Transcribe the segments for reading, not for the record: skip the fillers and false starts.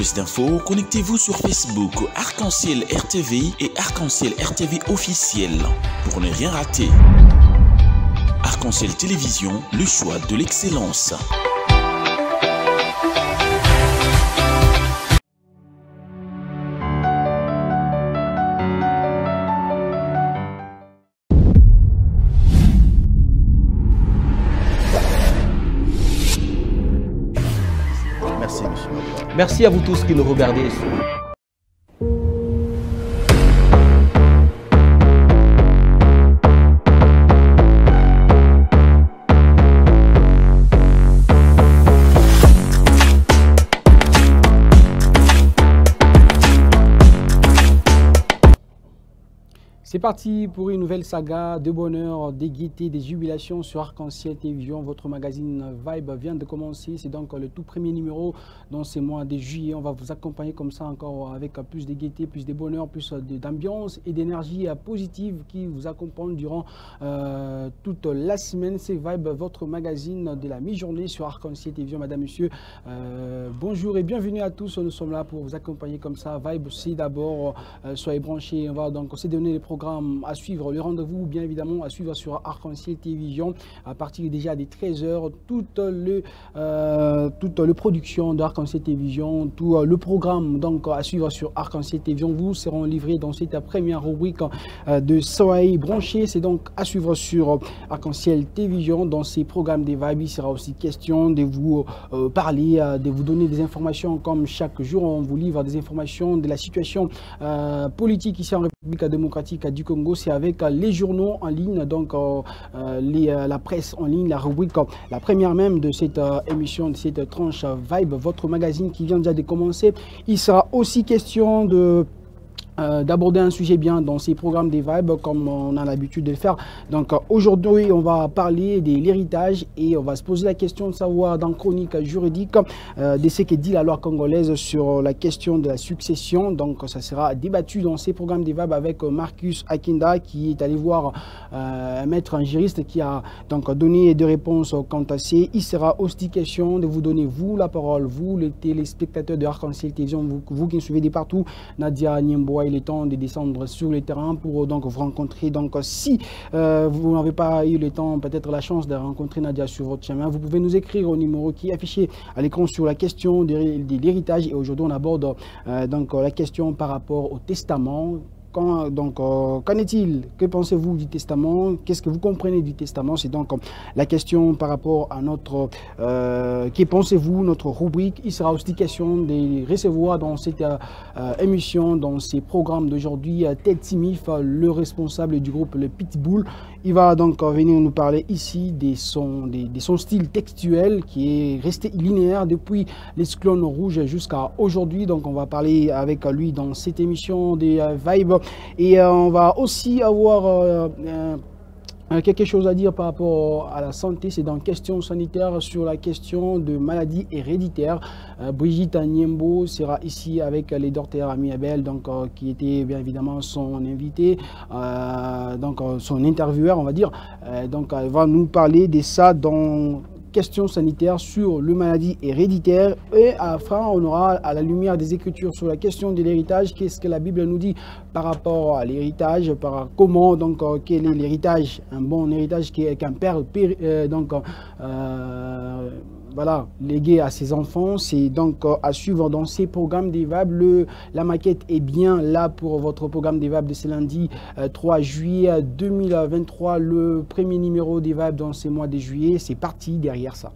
plus d'infos, connectez-vous sur Facebook Arc-en-Ciel RTV et Arc-en-Ciel RTV officiel pour ne rien rater. Arc-en-Ciel Télévision, le choix de l'excellence. Merci, monsieur. Merci à vous tous qui nous regardez. C'est parti pour une nouvelle saga de bonheur, des gaietés, des jubilations sur Arc-en-Ciel Télévision. Votre magazine Vibe vient de commencer. C'est donc le tout premier numéro dans ces mois de juillet. On va vous accompagner comme ça encore avec plus de gaieté, plus de bonheur, plus d'ambiance et d'énergie positive qui vous accompagne durant toute la semaine. C'est Vibe, votre magazine de la mi-journée sur Arc-en-Ciel Télévision. Madame, monsieur, bonjour et bienvenue à tous. Nous sommes là pour vous accompagner comme ça. Vibe, c'est d'abord, soyez branchés. On va donc se donner les programmes à suivre, le rendez-vous bien évidemment à suivre sur Arc-en-Ciel Télévision à partir déjà des 13h, toute la production d'Arc-en-Ciel Télévision, tout le programme donc à suivre sur Arc-en-Ciel Télévision vous seront livrés dans cette première rubrique de Soleil branché. C'est donc à suivre sur Arc-en-Ciel Télévision. Dans ces programmes des Vibes, il sera aussi question de vous parler, de vous donner des informations comme chaque jour. On vous livre des informations de la situation politique ici en République démocratique du Congo. C'est avec les journaux en ligne, donc la presse en ligne, la rubrique, la première même de cette émission, de cette tranche Vibe, votre magazine qui vient déjà de commencer. Il sera aussi question d'aborder un sujet bien dans ces programmes des Vibes comme on a l'habitude de le faire. Donc aujourd'hui on va parler de l'héritage et on va se poser la question de savoir dans chronique juridique de ce que dit la loi congolaise sur la question de la succession. Donc ça sera débattu dans ces programmes des Vibes avec Marcus Akinda qui est allé voir un maître, un juriste qui a donc donné des réponses quant à ces. Il sera aussi question de vous donner vous la parole, vous les téléspectateurs de Arc-en-Ciel Télévision, vous qui nous suivez de partout. Nadia Niemboa, il est temps de descendre sur le terrain pour donc vous rencontrer. Donc si vous n'avez pas eu le temps, peut-être la chance de rencontrer Nadia sur votre chemin, vous pouvez nous écrire au numéro qui est affiché à l'écran sur la question de l'héritage. Et aujourd'hui on aborde donc la question par rapport au testament. Qu'en est-il? Que pensez-vous du testament? Qu'est-ce que vous comprenez du testament? C'est donc la question par rapport à notre que pensez-vous, notre rubrique. Il sera aussi question de recevoir dans cette émission, dans ces programmes d'aujourd'hui, Ted Simif, le responsable du groupe Le Pitbull. Il va donc venir nous parler ici de son style textuel qui est resté linéaire depuis les Cyclones Rouges jusqu'à aujourd'hui. Donc on va parler avec lui dans cette émission des Vibes. Et on va aussi avoir quelque chose à dire par rapport à la santé. C'est dans question sanitaire sur la question de maladies héréditaires. Brigitte Niembo sera ici avec les docteurs Ami Abel, donc qui était bien évidemment son invité, donc son intervieweur on va dire. Donc elle va nous parler de ça dans questions sanitaires sur le maladie héréditaire. Et à la fin, on aura à la lumière des Écritures sur la question de l'héritage. Qu'est-ce que la Bible nous dit par rapport à l'héritage, par comment, donc, quel est l'héritage, un bon héritage qu'un père, voilà, légué à ses enfants. C'est donc à suivre dans ces programmes des Vibes. La maquette est bien là pour votre programme des Vibes de ce lundi 3 juillet 2023, le premier numéro des Vibes dans ces mois de juillet. C'est parti derrière ça.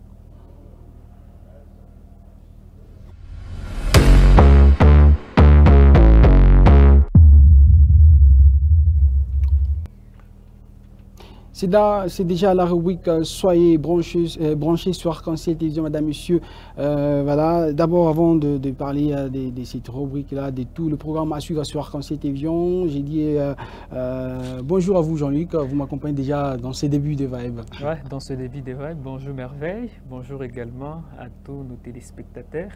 C'est déjà la rubrique Soyez branchés sur Arc-en-Ciel Télévision, madame, monsieur. Voilà. D'abord, avant de parler de cette rubrique-là, de tout le programme à suivre sur Arc-en-Ciel Télévision, j'ai dit bonjour à vous, Jean-Luc. Vous m'accompagnez déjà dans ces débuts des Vibes. Ouais, dans ce début des Vibes. Bonjour Merveille. Bonjour également à tous nos téléspectateurs,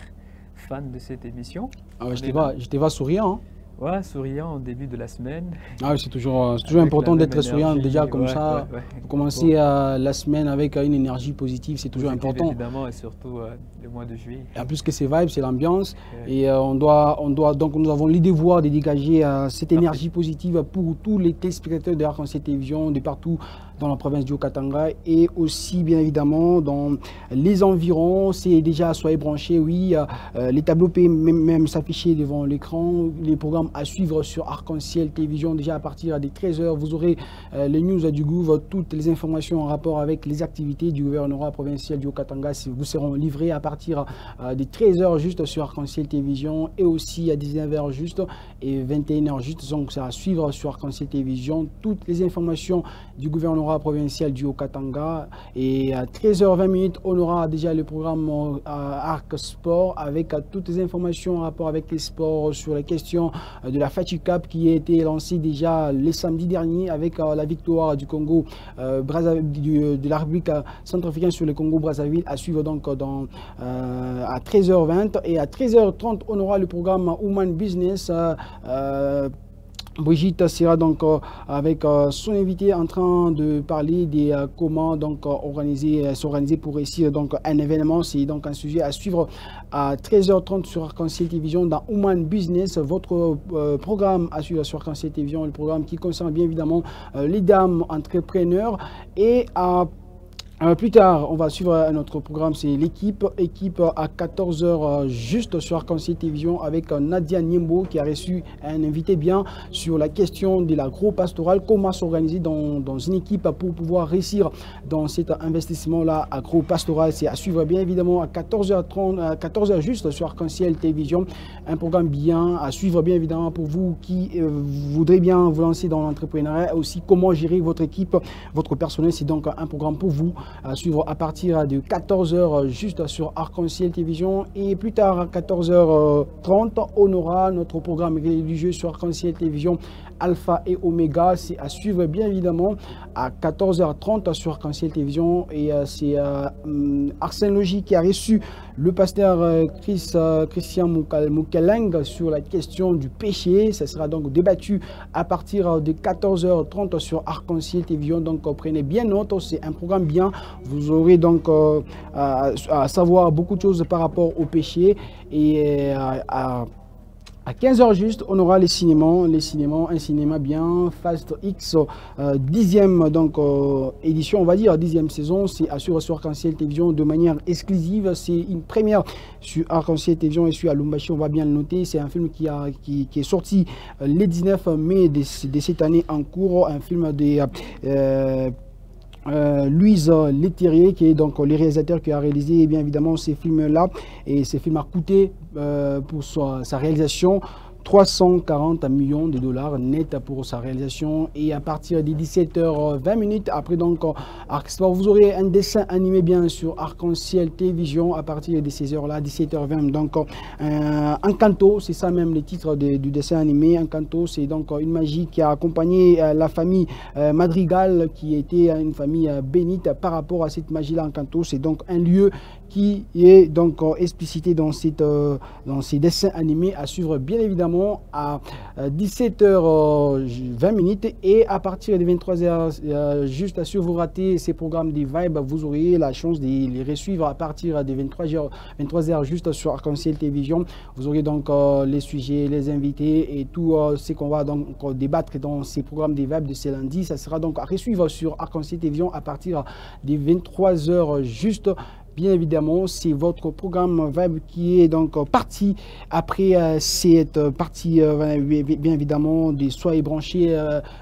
fans de cette émission. Ah ouais, je te vois souriant. Hein. Ouais, souriant au début de la semaine. Ah, c'est toujours important d'être souriant déjà comme ça. Vous commencez la semaine avec une énergie positive, c'est toujours important. Évidemment, et surtout le mois de juillet. Et en plus que c'est vibe, c'est l'ambiance. Et donc nous avons le devoir de dégager cette énergie positive pour tous les téléspectateurs de Arc-en-Ciel Télévision, de partout dans la province du Haut-Katanga et aussi bien évidemment dans les environs. C'est déjà, soyez branchés, oui, les tableaux peuvent même s'afficher devant l'écran, les programmes à suivre sur Arc-en-Ciel Télévision. Déjà à partir des 13 h, vous aurez les news du Gouv, toutes les informations en rapport avec les activités du gouvernorat provincial du Haut-Katanga vous seront livrées à partir des 13 h juste sur Arc-en-Ciel Télévision et aussi à 19 h juste et 21 h juste. Donc c'est à suivre sur Arc-en-Ciel Télévision toutes les informations du gouvernorat provincial du Haut-Katanga. Et à 13 h 20 on aura déjà le programme Arc Sport avec toutes les informations en rapport avec les sports sur les questions de la Fatigue Cup qui a été lancée déjà le samedi dernier avec la victoire du Congo de la République centrafricaine sur le Congo-Brazzaville à suivre donc à 13 h 20 et à 13 h 30 on aura le programme Human Business. Brigitte sera donc avec son invité en train de parler des comment donc s'organiser pour réussir donc un événement. C'est donc un sujet à suivre à 13 h 30 sur Arc-en-Ciel Télévision dans Human Business, votre programme à suivre sur Arc-en-Ciel Télévision, le programme qui concerne bien évidemment les dames entrepreneurs. Et plus tard, on va suivre notre programme, c'est l'équipe à 14 h juste sur Arc-en-Ciel Télévision avec Nadia Niembo qui a reçu un invité bien sur la question de l'agro-pastoral, comment s'organiser dans une équipe pour pouvoir réussir dans cet investissement-là agro-pastoral. C'est à suivre bien évidemment à 14 h 30, à 14 h juste sur Arc-en-Ciel Télévision. Un programme bien à suivre bien évidemment pour vous qui voudrez bien vous lancer dans l'entrepreneuriat et aussi comment gérer votre équipe, votre personnel. C'est donc un programme pour vous à suivre à partir de 14 h juste sur Arc-en-Ciel Télévision. Et plus tard à 14 h 30 on aura notre programme religieux sur Arc-en-Ciel Télévision Alpha et Oméga. C'est à suivre bien évidemment à 14 h 30 sur Arc-en-Ciel Télévision. Et c'est Arsène Logis qui a reçu le pasteur Christian Moukeleng sur la question du péché. Ça sera donc débattu à partir de 14 h 30 sur Arc-en-Ciel Télévision. Donc prenez bien note, c'est un programme bien. Vous aurez donc à savoir beaucoup de choses par rapport au péché. Et à 15 h juste, on aura un cinéma bien, Fast X, 10e donc, édition, on va dire, 10e saison. C'est assuré sur Arc-en-Ciel Télévision de manière exclusive. C'est une première sur Arc-en-Ciel Télévision et sur Alumbashi, on va bien le noter. C'est un film qui est sorti le 19 mai de cette année en cours, un film de Louise Leterrier qui est donc le réalisateur qui a réalisé bien évidemment ces films-là. Et ces films a coûté pour sa réalisation 340 millions de dollars net pour sa réalisation. Et à partir des 17 h 20 après donc Arc Sport, vous aurez un dessin animé bien sur Arc-en-Ciel Télévision à partir de ces heures là, 17 h 20. Donc Encanto, c'est ça même le titre du dessin animé. Encanto, c'est donc une magie qui a accompagné la famille Madrigal, qui était une famille bénite par rapport à cette magie là. Encanto, c'est donc un lieu qui est donc explicité dans ces dessins animés à suivre bien évidemment à 17 h 20 et à partir de 23 h juste à suivre. Vous ratez ces programmes des vibes, vous aurez la chance de les resuivre à partir de 23 h juste sur Arc-en-Ciel Télévision. Vous aurez donc les sujets, les invités et tout ce qu'on va donc débattre dans ces programmes des vibes de ce lundi. Ça sera donc à resuivre sur Arc-en-Ciel Télévision à partir des 23 h juste. Bien évidemment, c'est votre programme Vibe qui est donc parti après cette partie, bien évidemment, des Soyez branchés,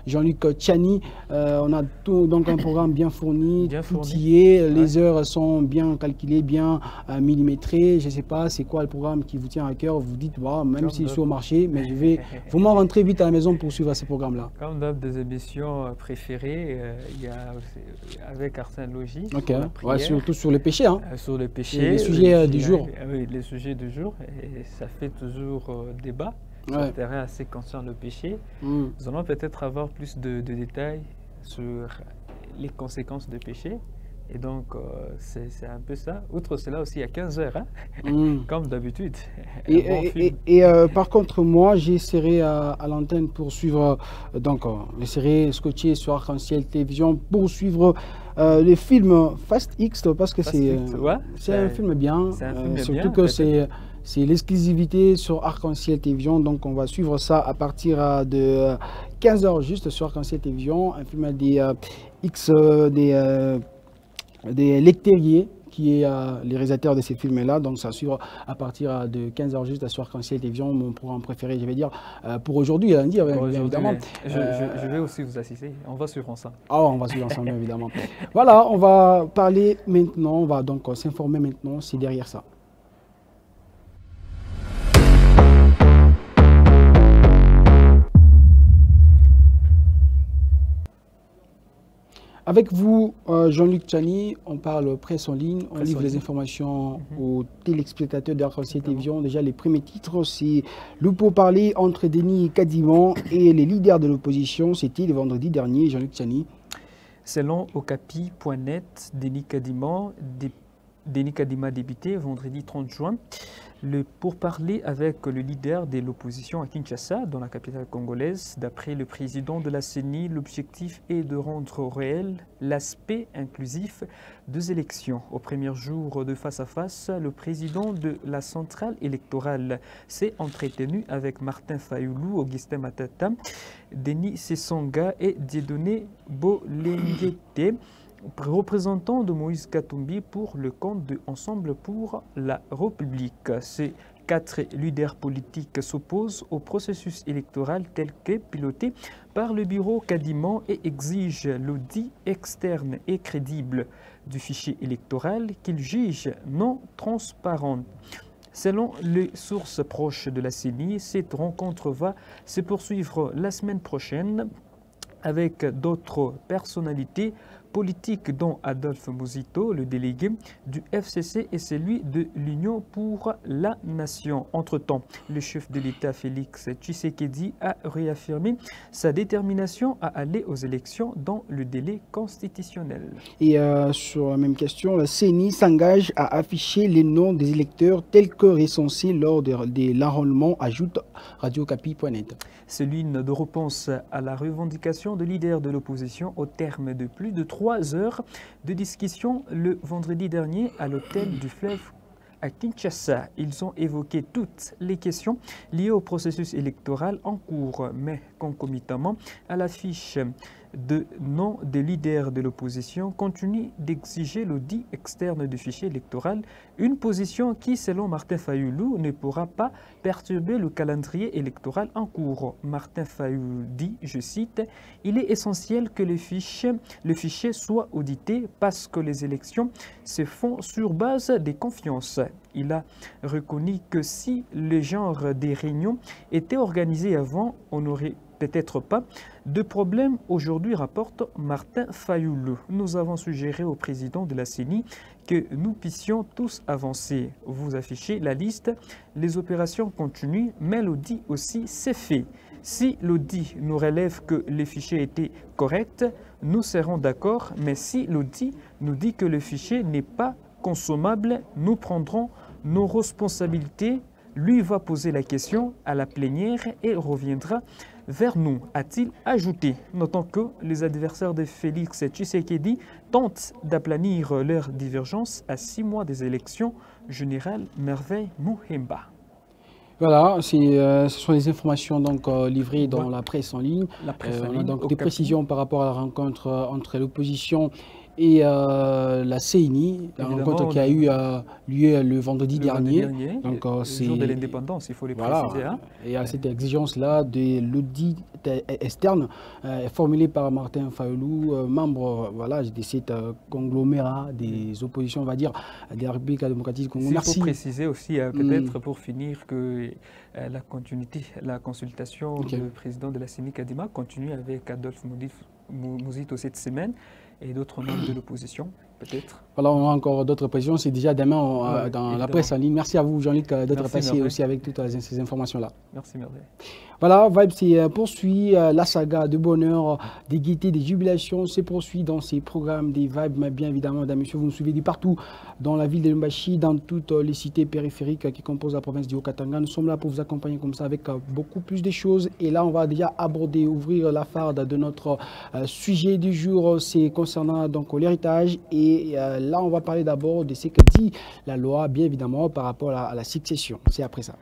Jean-Luc Tchani. On a tout, donc un programme bien fourni, tout y est. Les heures sont bien calculées, bien millimétrées. Je ne sais pas, c'est quoi le programme qui vous tient à cœur. Vous dites, wow, même si je suis au marché, mais je vais vraiment rentrer vite à la maison pour suivre ce programme-là. Comme dans des émissions préférées, il y a avec Arsène Logis. Ok, ouais, surtout sur le péché. Hein. Sur le péché, les sujets du jour. Oui, les sujets du jour, et ça fait toujours débat sur le terrain assez concernant le péché. Nous allons peut-être avoir plus de détails sur les conséquences du péché Et donc, c'est un peu ça. Outre cela aussi, à 15h, hein, comme d'habitude. Et par contre, moi, j'essaierai à l'antenne pour suivre, donc, j'essaierai scotché sur Arc-en-Ciel Télévision pour suivre le film Fast X, parce que c'est un film bien, surtout que c'est l'exclusivité sur Arc-en-Ciel Télévision, donc on va suivre ça à partir de 15h juste sur Arc-en-Ciel Télévision, un film des Lecteriers, qui est le réalisateur de ces films-là. Donc ça suivra à partir de 15h juste sur Arc-en-Ciel Télévision, mon programme préféré, je vais dire, pour aujourd'hui, lundi, évidemment. Je vais aussi vous assister, on va suivre ensemble. Ah, on va suivre ensemble, évidemment. Voilà, on va parler maintenant, on va donc s'informer maintenant, c'est derrière ça. Avec vous, Jean-Luc Tchani, on parle presse en ligne, on livre les informations aux téléspectateurs d'Arc-en-Ciel Télévision. Déjà, les premiers titres, c'est le pourparler entre Denis Kadima et les leaders de l'opposition. C'était le vendredi dernier, Jean-Luc Tchani. Selon Okapi.net, Denis Kadima débuté vendredi 30 juin. Le pourparler avec le leader de l'opposition à Kinshasa, dans la capitale congolaise. D'après le président de la CENI, l'objectif est de rendre réel l'aspect inclusif des élections. Au premier jour de face-à-face, le président de la centrale électorale s'est entretenu avec Martin Fayoulou, Augustin Matata, Denis Sessonga et Dieudonné Bolengete, représentant de Moïse Katumbi pour le compte de Ensemble pour la République. Ces 4 leaders politiques s'opposent au processus électoral tel que piloté par le bureau Kadima et exigent l'audit externe et crédible du fichier électoral qu'ils jugent non transparent. Selon les sources proches de la CENI, cette rencontre va se poursuivre la semaine prochaine avec d'autres personnalités politique dont Adolphe Muzito, le délégué du FCC, et celui de l'Union pour la Nation. Entre-temps, le chef de l'État Félix Tshisekedi a réaffirmé sa détermination à aller aux élections dans le délai constitutionnel. Et sur la même question, la CENI s'engage à afficher les noms des électeurs tels que recensés lors de l'enrôlement, ajoute Radio-Capi.net. C'est l'une de réponse à la revendication de leaders de l'opposition au terme de plus de 3 heures de discussion le vendredi dernier à l'hôtel du Fleuve à Kinshasa. Ils ont évoqué toutes les questions liées au processus électoral en cours, mais concomitamment à l'affiche de nom des leaders de l'opposition continue d'exiger l'audit externe du fichier électoral, une position qui, selon Martin Fayoulou, ne pourra pas perturber le calendrier électoral en cours. Martin Fayoulou dit, je cite, « Il est essentiel que le fichier soit audité parce que les élections se font sur base des confiances. » Il a reconnu que si le genre des réunions était organisé avant, on n'aurait peut-être pas de problème aujourd'hui, rapporte Martin Fayoulou. Nous avons suggéré au président de la CENI que nous puissions tous avancer. Vous affichez la liste, les opérations continuent, mais l'audit aussi s'est fait. Si l'audit nous relève que les fichiers étaient corrects, nous serons d'accord, mais si l'audit nous dit que le fichier n'est pas consommable, nous prendrons nos responsabilités. Lui va poser la question à la plénière et reviendra vers nous, a-t-il ajouté. Notons que les adversaires de Félix Tshisekedi tentent d'aplanir leur divergence à 6 mois des élections générales. Merveille Mouhemba. Voilà, ce sont les informations donc, livrées dans la presse en ligne. On a donc des précisions par rapport à la rencontre entre l'opposition et la CENI, la rencontre qui a eu lieu le vendredi dernier. Donc, c'est le jour de l'indépendance, il faut les préciser. Hein. Et à cette exigence-là de l'audit externe formulé par Martin Fayoulou, membre de cet conglomérat des oppositions, on va dire, de la République démocratique du Congo. Merci. Il faut préciser aussi, peut-être pour finir, que la continuité, la consultation du président de la CENI Kadima continue avec Adolphe Muzito cette semaine et d'autres membres de l'opposition. peut-être. Voilà, on a encore d'autres précisions. C'est déjà demain dans la presse en ligne. Merci à vous, Jean-Luc, d'être passé aussi avec toutes ces informations-là. Merci, Merveille. Voilà, Vibe poursuit la saga de bonheur, des gaietés, des jubilations se poursuit dans ces programmes des Vibes. Mais bien évidemment, mesdames et messieurs, vous nous suivez de partout dans la ville de Lumbashi, dans toutes les cités périphériques qui composent la province du Haut-Katanga. Nous sommes là pour vous accompagner comme ça avec beaucoup plus de choses. Et là, on va déjà aborder, ouvrir la farde de notre sujet du jour. C'est concernant donc l'héritage. Et là, on va parler d'abord de ce que dit la loi, bien évidemment, par rapport à la succession. C'est après ça.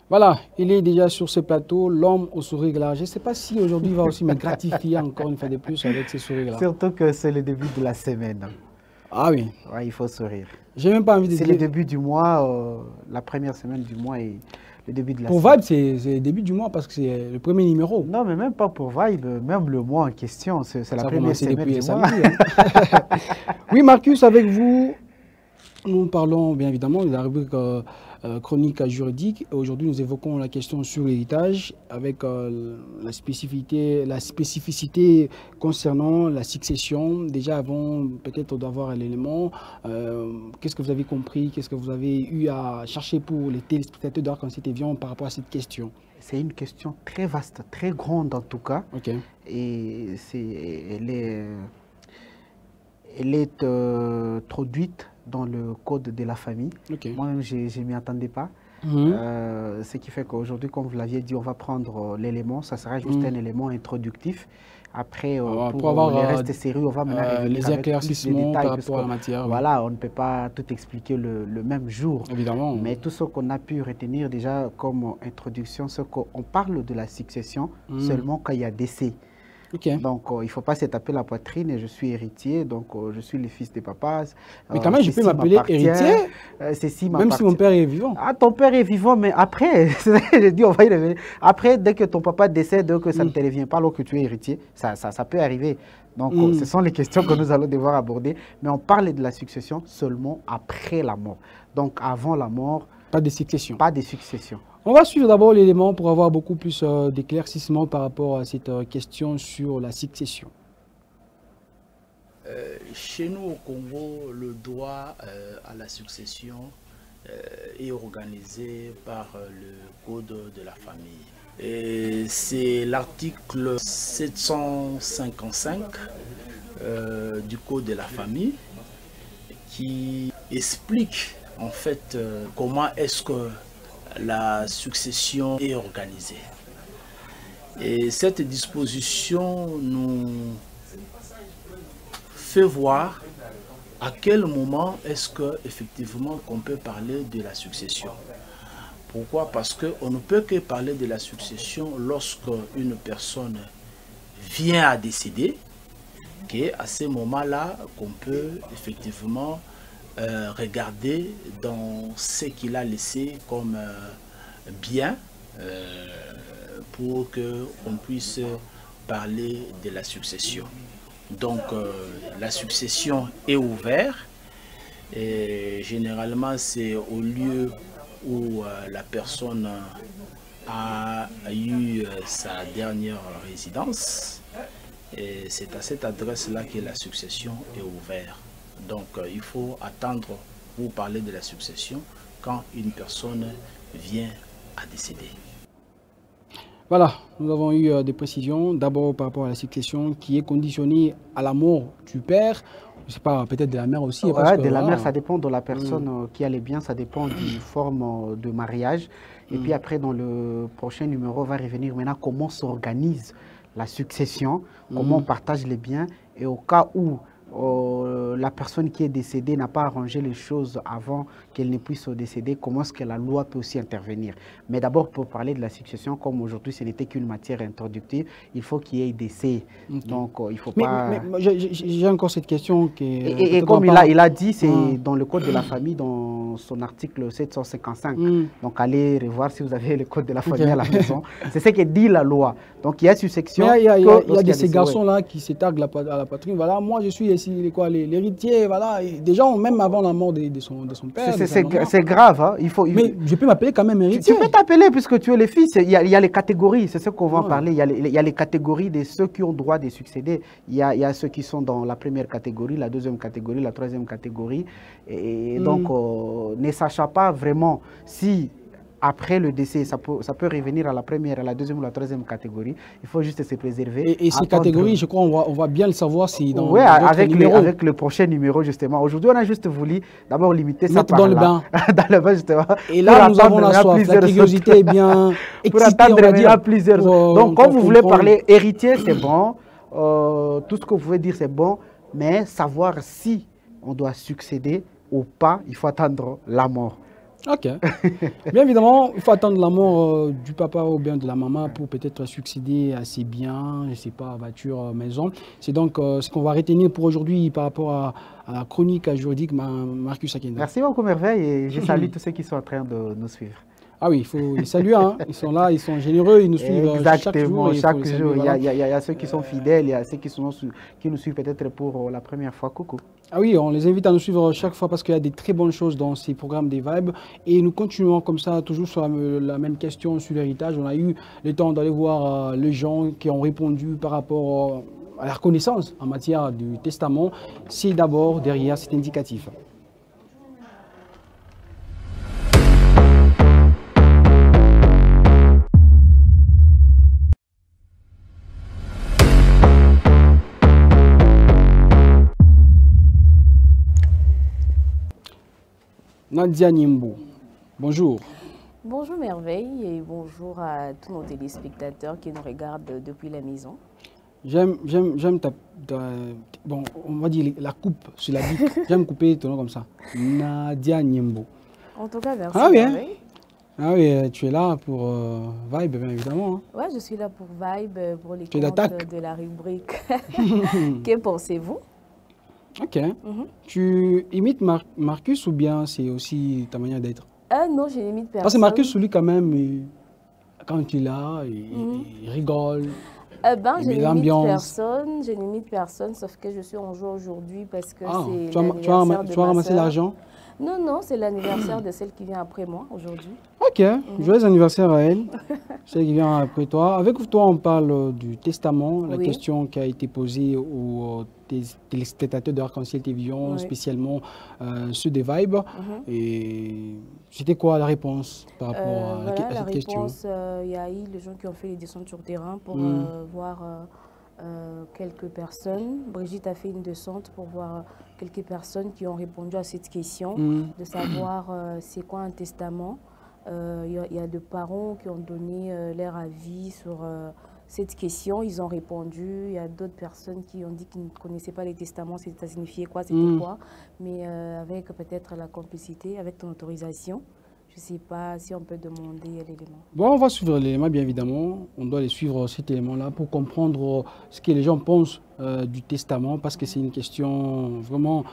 Voilà, il est déjà sur ce plateau, l'homme au sourire là. Je ne sais pas si aujourd'hui il va aussi me gratifier encore une fois de plus avec ce sourire là. Surtout que c'est le début de la semaine. Ah oui. Ouais, il faut sourire. J'ai même pas envie de dire. C'est le début du mois, la première semaine du mois et le début de la semaine. Pour Vibe, c'est le début du mois parce que c'est le premier numéro. Non, mais même pas pour Vibe, même le mois en question, c'est la première semaine du mois. Samedi, hein. Oui, Marcus, avec vous, nous parlons bien évidemment de la rubrique chronique juridique. Aujourd'hui, nous évoquons la question sur l'héritage avec la spécificité concernant la succession. Déjà, avant peut-être d'avoir l'élément, qu'est-ce que vous avez compris, qu'est-ce que vous avez eu à chercher pour les téléspectateurs d'Arc-en-Ciel TV par rapport à cette question? C'est une question très vaste, très grande en tout cas. Okay. Et elle est introduite dans le code de la famille. Okay. Moi-même, je ne m'y attendais pas. Ce qui fait qu'aujourd'hui, comme vous l'aviez dit, on va prendre l'élément. Ça sera juste un élément introductif. Après, pour avoir les restes sérieux, on va mener les éclaircissements par rapport à la matière. Voilà, on ne peut pas tout expliquer le même jour. Évidemment. Mais tout ce qu'on a pu retenir déjà comme introduction, c'est qu'on parle de la succession seulement quand il y a décès. Okay. Donc, il ne faut pas se taper la poitrine et je suis héritier, donc je suis le fils de papa. Mais quand même, je peux m'appeler héritier, même si mon père est vivant. Ah, ton père est vivant, mais après, je dis, on va y revenir. Après, dès que ton papa décède, que ça ne te revient pas alors que tu es héritier, ça peut arriver. Donc, ce sont les questions que nous allons devoir aborder. Mais on parle de la succession seulement après la mort. Donc, avant la mort, pas de succession. Pas de succession. On va suivre d'abord l'élément pour avoir beaucoup plus d'éclaircissement par rapport à cette question sur la succession. Chez nous au Congo, le droit à la succession est organisé par le Code de la famille. C'est l'article 755 du Code de la famille qui explique en fait comment est-ce que la succession est organisée. Et cette disposition nous fait voir à quel moment est-ce que effectivement qu'on peut parler de la succession. Pourquoi? Parce qu'on ne peut que parler de la succession lorsque une personne vient à décéder, qu'à ce moment-là qu'on peut effectivement regarder dans ce qu'il a laissé comme bien pour qu'on puisse parler de la succession. Donc la succession est ouverte et généralement c'est au lieu où la personne a eu sa dernière résidence et c'est à cette adresse-là que la succession est ouverte. Donc il faut attendre pour parler de la succession quand une personne vient à décéder. Voilà, nous avons eu des précisions. D'abord par rapport à la succession qui est conditionnée à la mort du père. Je sais pas, peut-être de la mère aussi. Ouais, parce que, de la mère, ça dépend de la personne qui a les biens, ça dépend d'une forme de mariage. Et puis après, dans le prochain numéro, on va revenir maintenant comment s'organise la succession, comment on partage les biens et au cas où la personne qui est décédée n'a pas arrangé les choses avant qu'elle ne puisse décéder, comment est-ce que la loi peut aussi intervenir. Mais d'abord, pour parler de la succession, comme aujourd'hui ce n'était qu'une matière introductive, il faut qu'il y ait décès. Donc, il faut pas... Mais j'ai encore cette question. Et comme il a dit, c'est dans le code de la famille, dans dans son article 755. Donc, allez revoir si vous avez le code de la famille à la maison. C'est ce que dit la loi. Donc, il y a subsection. Il y a ces garçons-là qui s'étaguent à la patrie. Voilà, moi, je suis l'héritier. Voilà. Et des gens, même avant la mort de son père. C'est grave. Hein. Mais je peux m'appeler quand même héritier. Tu peux t'appeler puisque tu es le fils. Il y a les catégories. C'est ce qu'on va en parler. Il y a les catégories de ceux qui ont droit de succéder. Il y a ceux qui sont dans la première catégorie, la deuxième catégorie, la troisième catégorie. Et donc, ne sachant pas vraiment si après le décès, ça peut revenir à la première, à la deuxième ou la troisième catégorie. Il faut juste se préserver. Et ces catégories, je crois, on va bien le savoir si dans avec le prochain numéro, justement. Aujourd'hui, on a juste voulu d'abord limiter ça par dans le bain. Dans le bain, justement. Et là, nous avons la soif. La curiosité est bien excitée, pour attendre maintenant plusieurs autres. Donc, quand vous voulez parler héritier, c'est bon. Tout ce que vous pouvez dire, c'est bon. Mais savoir si on doit succéder ou pas, il faut attendre la mort. Ok. Bien évidemment, il faut attendre la mort du papa ou bien de la maman pour peut-être succéder à ses biens, je ne sais pas, voiture, maison. C'est donc ce qu'on va retenir pour aujourd'hui par rapport à la chronique juridique Marcus Akenda. Merci beaucoup, Merveille, et je salue tous ceux qui sont en train de nous suivre. Ah oui, il faut les saluer. Hein. Ils sont là, ils sont généreux, ils nous suivent chaque jour. Chaque jour. Il y a ceux qui sont fidèles, il y a ceux qui nous suivent peut-être pour la première fois. Coucou. Ah oui, on les invite à nous suivre chaque fois parce qu'il y a des très bonnes choses dans ces programmes des Vibes. Et nous continuons comme ça, toujours sur la même question sur l'héritage. On a eu le temps d'aller voir les gens qui ont répondu par rapport à la reconnaissance en matière du testament. C'est d'abord derrière cet indicatif. Nadia Nimbo, bonjour. Bonjour Merveille et bonjour à tous nos téléspectateurs qui nous regardent depuis la maison. J'aime bon, on va dire la coupe sur la bite. J'aime couper ton nom comme ça. Nadia Nimbo. En tout cas, merci. Ah oui, hein? Ah oui, tu es là pour Vibe, bien évidemment. Hein? Oui, je suis là pour Vibe, pour les comptes de la rubrique. Que pensez-vous? Ok. Tu imites Marcus ou bien c'est aussi ta manière d'être? Non, je n'imite personne. Parce que Marcus, lui, quand même, quand il est là, il rigole. Je n'imite personne, sauf que je suis en joie aujourd'hui parce que c'est l'anniversaire de ma sœur. Tu vas ramasser l'argent? Non, non, c'est l'anniversaire de celle qui vient après moi aujourd'hui. Ok, joyeux anniversaire à elle, celle qui vient après toi. Avec toi, on parle du testament, la question qui a été posée aux téléspectateurs d'Arc-en-Ciel Télévision, spécialement ceux des Vibes. Et c'était quoi la réponse par rapport à cette question? Il y a eu les gens qui ont fait les descentes sur terrain pour voir quelques personnes. Brigitte a fait une descente pour voir quelques personnes qui ont répondu à cette question, de savoir c'est quoi un testament. Il y a des parents qui ont donné leur avis sur cette question, ils ont répondu. Il y a d'autres personnes qui ont dit qu'ils ne connaissaient pas les testaments, ça signifiait quoi, c'était quoi. Mais avec peut-être la complicité, avec ton autorisation, je ne sais pas si on peut demander l'élément. Bon, on va suivre l'élément, bien évidemment. On doit les suivre, cet élément-là, pour comprendre ce que les gens pensent du testament, parce que c'est une question vraiment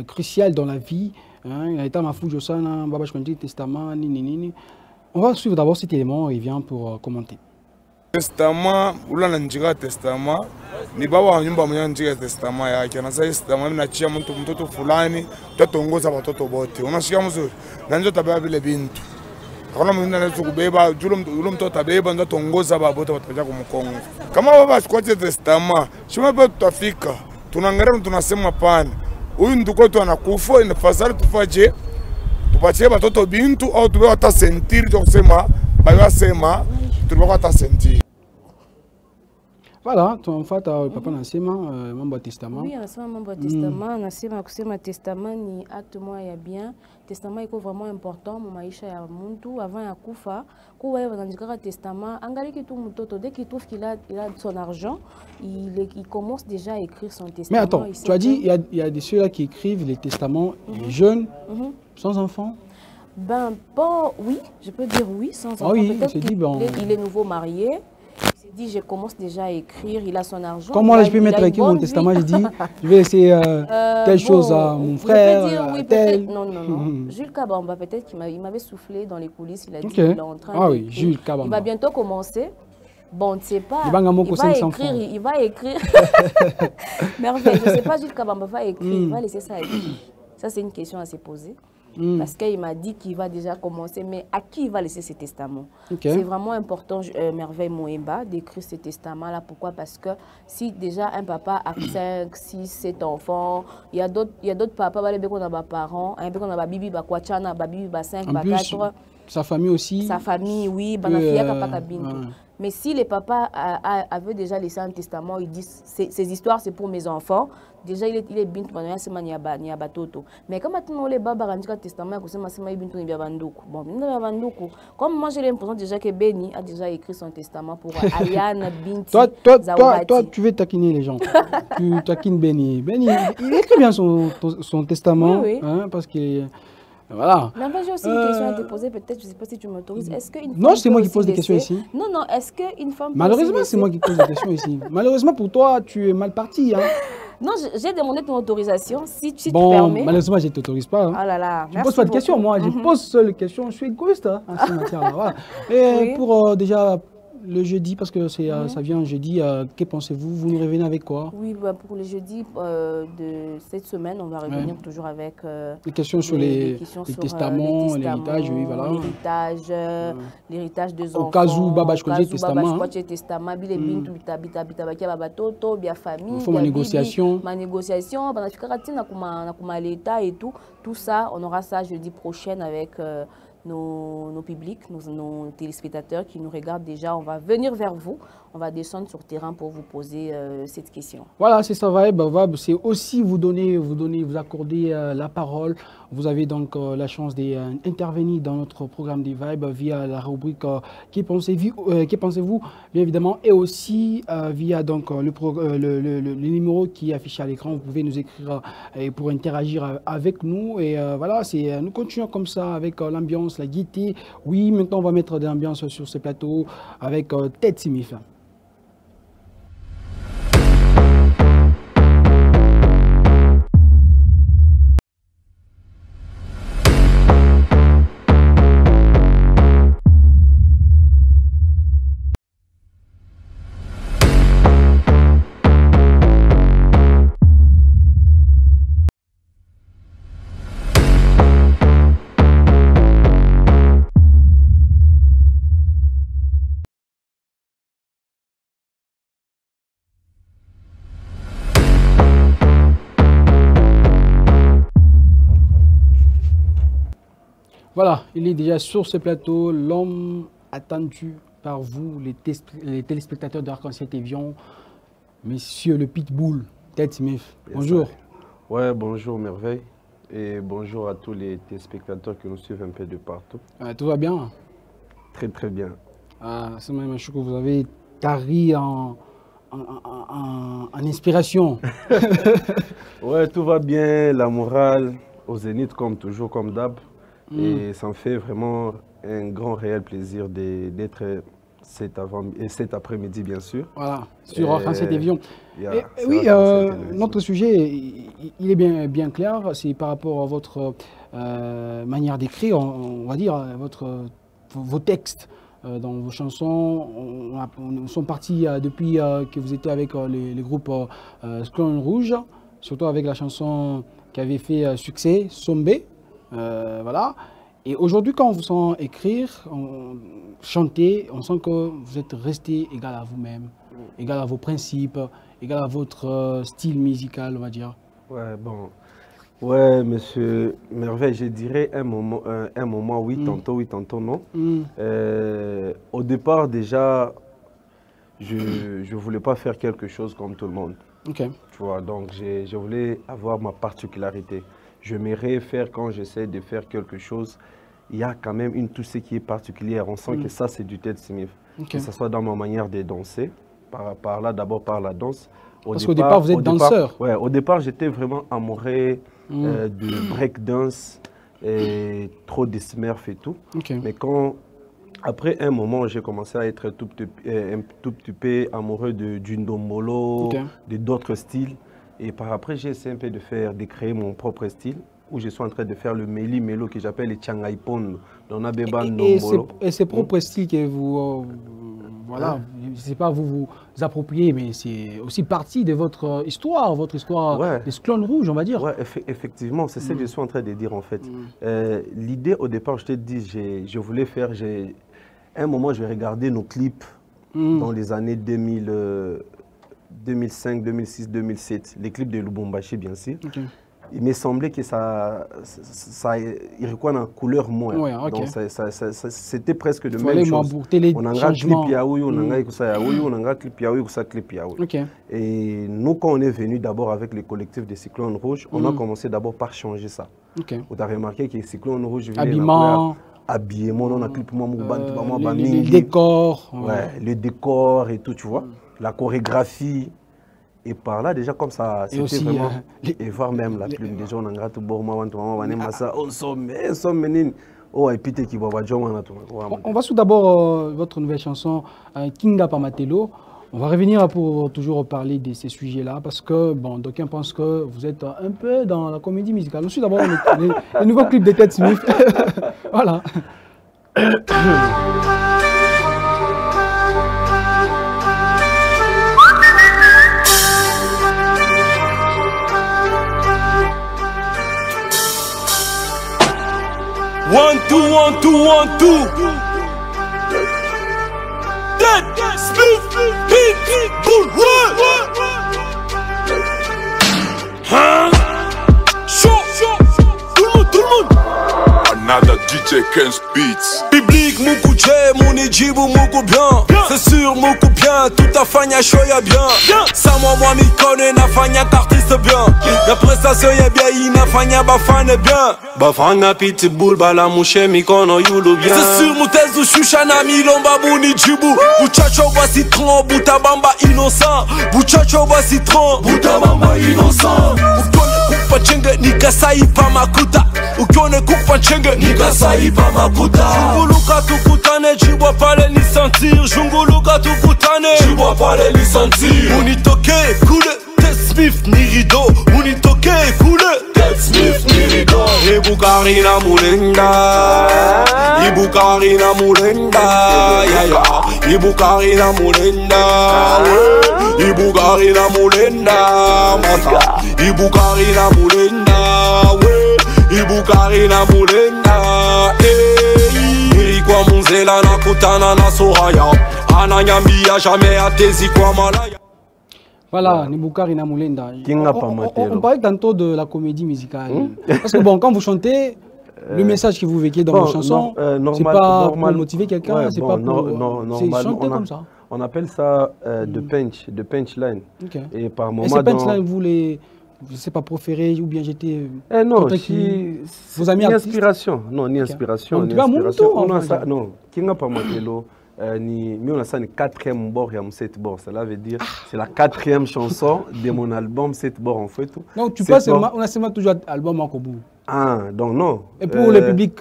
cruciale dans la vie. On va suivre d'abord cet élément et vient pour commenter. Testament, ulana njika testament, ni baba wa nyumba mwenye njika testament yake. Anasema testament mimi nachia mtoto fulani, tutatongoza watoto wote. Unasikia mzuri? Na ndio tabia vile bintu. Hakuna mwingine anaweza kubeba, yule mtoto tabeba ndio tongoza baba wote watakuja kumkongo. Kama baba asikwate testament, shima bado tutafika. Tunaangalia tunasema pana. Huyu ndugu wetu anakufa, inafadhali tufaje? Tupatie watoto bintu au tuwe hata sentiri kwa kusema, baba sema tuwe hata sentiri. Voilà, en fait, papa nasema mambo ya testament. Oui, anasema mambo ya testament, anasema kusema testament ni acte moja ya bien. Testament iko vraiment important mu maisha ya mtu avant ya kufa. Kwa hiyo wanaandika testament, angaliki tu mtoto dès qu'il trouve qu'il a son argent, il commence déjà à écrire son testament. Mais attends, tu as dit il y a des ceux-là qui écrivent les testaments jeunes, sans enfants? Ben, bon, oui, je peux dire oui, sans enfants. Ah oui, peut-être dit, il est nouveau marié. dit, je commence déjà à écrire, il a son argent. Comment là, je peux mettre écrit mon testament, je dis, je vais laisser telle chose à mon frère, dire, oui, tel. Non. Jules Kabamba, peut-être qu'il m'avait soufflé dans les coulisses, il a dit Ok. qu'il est en train oui, Jules Kabamba. Il va bientôt commencer. Bon, on ne sait pas. Il va écrire. Merveille, je ne sais pas, Jules Kabamba va écrire, il va laisser ça écrire. Ça, c'est une question à se poser. Parce qu'il m'a dit qu'il va déjà commencer, mais à qui il va laisser ce testament? C'est vraiment important, Merveille Moemba, d'écrire ce testament-là. Pourquoi? Parce que si déjà un papa a 5, 6, 7 enfants, il y a d'autres papas, il y a des parents, il y a bibi, bibi, 5, 4. Sa famille aussi. Sa famille, oui, mais si les papas avaient déjà laissé un testament, ils disent ces histoires c'est pour mes enfants. Déjà il est bint toto. Mais comme maintenant les baba rendika testament comme moi j'ai l'impression déjà que Benny a déjà écrit son testament pour Ayana Binti. Toi tu veux taquiner les gens. Tu taquines Benny. Benny il écrit bien son testament, oui. Hein, parce que voilà. Mais j'ai aussi une question à te poser, peut-être, je ne sais pas si tu m'autorises. Non, c'est moi qui pose des questions ici. Non, est-ce qu'une femme... Malheureusement, c'est moi qui pose des questions ici. Malheureusement, pour toi, tu es mal parti. Hein. Non, j'ai demandé ton autorisation, si tu permets. Bon, malheureusement, je ne t'autorise pas. Hein. Oh là là, je ne pose pas de questions, moi. Je pose seule les questions. Je suis égoïste hein, en cette matière-là. Voilà. Et pour déjà... Le jeudi, parce que ça vient jeudi, que pensez-vous? Vous nous revenez avec quoi? Oui, pour le jeudi de cette semaine, on va revenir toujours avec les questions sur les testaments, l'héritage, oui, voilà. L'héritage des enfants. Au cas où, Baba, je connais le testament. Ma négociation, et tout ça, on aura ça jeudi prochain avec... nos publics, nos téléspectateurs qui nous regardent déjà, on va venir vers vous, on va descendre sur le terrain pour vous poser cette question. Voilà, c'est ça, Vab, c'est aussi vous accorder la parole. Vous avez donc la chance d'intervenir dans notre programme des Vibes via la rubrique Qui pensez-vous, bien évidemment, et aussi via donc le numéro qui est affiché à l'écran. Vous pouvez nous écrire pour interagir avec nous. Et voilà, nous continuons comme ça avec l'ambiance, la gaieté. Oui, maintenant on va mettre de l'ambiance sur ce plateau avec Ted Smith. Voilà, il est déjà sur ce plateau, l'homme attendu par vous, les téléspectateurs d'Arc-en-Ciel Télévision, monsieur le Pitbull, Ted Smith. Bonjour. Ouais, bonjour Merveille et bonjour à tous les téléspectateurs qui nous suivent un peu de partout. Tout va bien? Très très bien. C'est même que vous avez tari en inspiration. Ouais, tout va bien, la morale au zénith comme toujours, comme d'hab. Et ça me fait vraiment un grand réel plaisir d'être cet après-midi, bien sûr. Voilà, sur Arc-en-Ciel Télévision. Oui, notre sujet, il est bien clair. C'est par rapport à votre manière d'écrire, on va dire, vos textes dans vos chansons. Nous sommes partis depuis que vous étiez avec les groupes Clone Rouge, surtout avec la chanson qui avait fait succès, Sombé. Voilà. Et aujourd'hui, quand on vous sent écrire, chanter, on sent que vous êtes resté égal à vous-même, égal à vos principes, égal à votre style musical, on va dire. Ouais, bon. Ouais, monsieur Merveille, je dirais un moment oui, tantôt non. Au départ, déjà, je ne voulais pas faire quelque chose comme tout le monde. Okay. Tu vois, donc je voulais avoir ma particularité. Je m'aimerais faire, quand j'essaie de faire quelque chose, il y a quand même une touche qui est particulière. On sent que ça, c'est du Ted Smith. Que ce soit dans ma manière de danser, d'abord par la danse. Parce qu'au départ, vous êtes danseur. Ouais, au départ, j'étais vraiment amoureux du breakdance et trop des smurfs et tout. Mais quand Après un moment, j'ai commencé à être un tout petit peu amoureux du ndombolo, d'autres styles. Et par après, j'ai essayé un peu de créer mon propre style, où je suis en train de faire le meli melo que j'appelle le Tchangaipondo. Et ces propres styles que vous, voilà, je ne sais pas vous appropriez, mais c'est aussi partie de votre histoire des clones rouges, on va dire. Oui, effectivement, c'est ce que je suis en train de dire en fait. L'idée au départ, je t'ai dit, je voulais faire, un moment, j'ai regardé nos clips dans les années 2005, 2006, 2007, les clips de Lubumbashi, bien sûr. Il me semblait que ça il reconnaît en couleur moins. Donc c'était presque de même chose. On a un clip yaoui, on a un clip yaoui, clip yaoui. Et nous, quand on est venu d'abord avec le collectif des Cyclones Rouges, on a commencé d'abord par changer ça. On a remarqué que les Cyclones Rouges habillement, on a clip les décors. Le décor et tout, tu vois. La chorégraphie. Et par là, déjà comme ça, c'était vraiment... Et voir même la plume, déjà on a un tout bon moment, on va tout d'abord votre nouvelle chanson, Kinga Pamatelo. On va revenir pour toujours parler de ces sujets-là, parce que, bon, d'aucuns pensent que vous êtes un peu dans la comédie musicale. Ensuite, d'abord, le nouveau clip de Ted Smith. Voilà. 1, 2, 1, 2, 1, 2. Ted Smith, Pitbull, hein? Chaud, tout le monde. Another DJ Ken's Beats. Public, moukou dje, mouni djibou, moukou bien. C'est sûr, moukou bien, tout a fanya choya bien. Ça moi m'y connaît, na fanya qu'artiste bien. La prestation y'a bien, il na fanya bafane bien. Bafana Pitbull, bala mouché, mi kono yulu bien. C'est sûr, moutezu choucha na milomba, mouni djibou. Bouchacho ba citron, boutabamba innocent. Bouchacho ba citron, boutabamba innocent. Kupa chenge, nikasai pa makuta. Ukione kupa chenge, nikasai pa makuta. Junguluka tukutane, jibwa pale ni sentir. Junguluka tukutane, jibwa pale ni sentir. Unitoke, kule, Ted Smith ni rideau. Unitoke, kule, Ted Smith ni rideau. Ibukari na mulenda, Ibukari na mulenda, ya ya. Ibukari na mulenda, Ibukari na mulenda, mata. Ibukari na mulenda, Ibukari na mulenda, Irikwa munzela na kutana na soraya. Ananyambia jamais atezi kwa malaya. Voilà, Ibukari na mulenda. On parlait tantôt de la comédie musicale. Parce que bon, quand vous chantez, le message que vous véhiculez dans vos chansons, c'est pas pour motiver quelqu'un, c'est pas pour... C'est chanter comme ça. On appelle ça de punchline. Et par moment... Et ces punchlines, vous les... Je ne sais pas, proférer ou bien j'étais... non, vos amis ni inspiration. Non, ni inspiration. Ni inspiration. Non, Kinga Pamatelo, ni on a ça ni 4e bord et 7 bords. Cela veut dire c'est la 4e chanson de mon album 7 bords en fait. Donc tu penses on a seulement toujours album en Kobu. Ah, donc non. Et pour le public,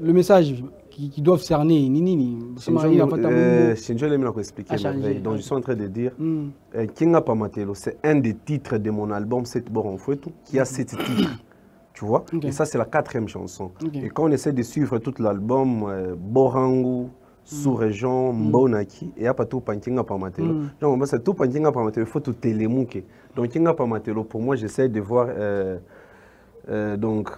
le message qui doivent cerner, Shinjo Lemi l'a expliqué. Donc je suis en train de dire, Kinga Pamatelo, c'est un des titres de mon album 7 bords en fouettou qui a 7 titres. Tu vois? Et ça, c'est la 4e chanson. Et quand on essaie de suivre tout l'album, Borangu, Sous-Région, Mbonaki, et après tout, Kinga Pamatelo. Donc c'est tout Kinga Pamatelo, il faut tout télémouquer. Donc Kinga Pamatelo, pour moi, j'essaie de voir. Donc.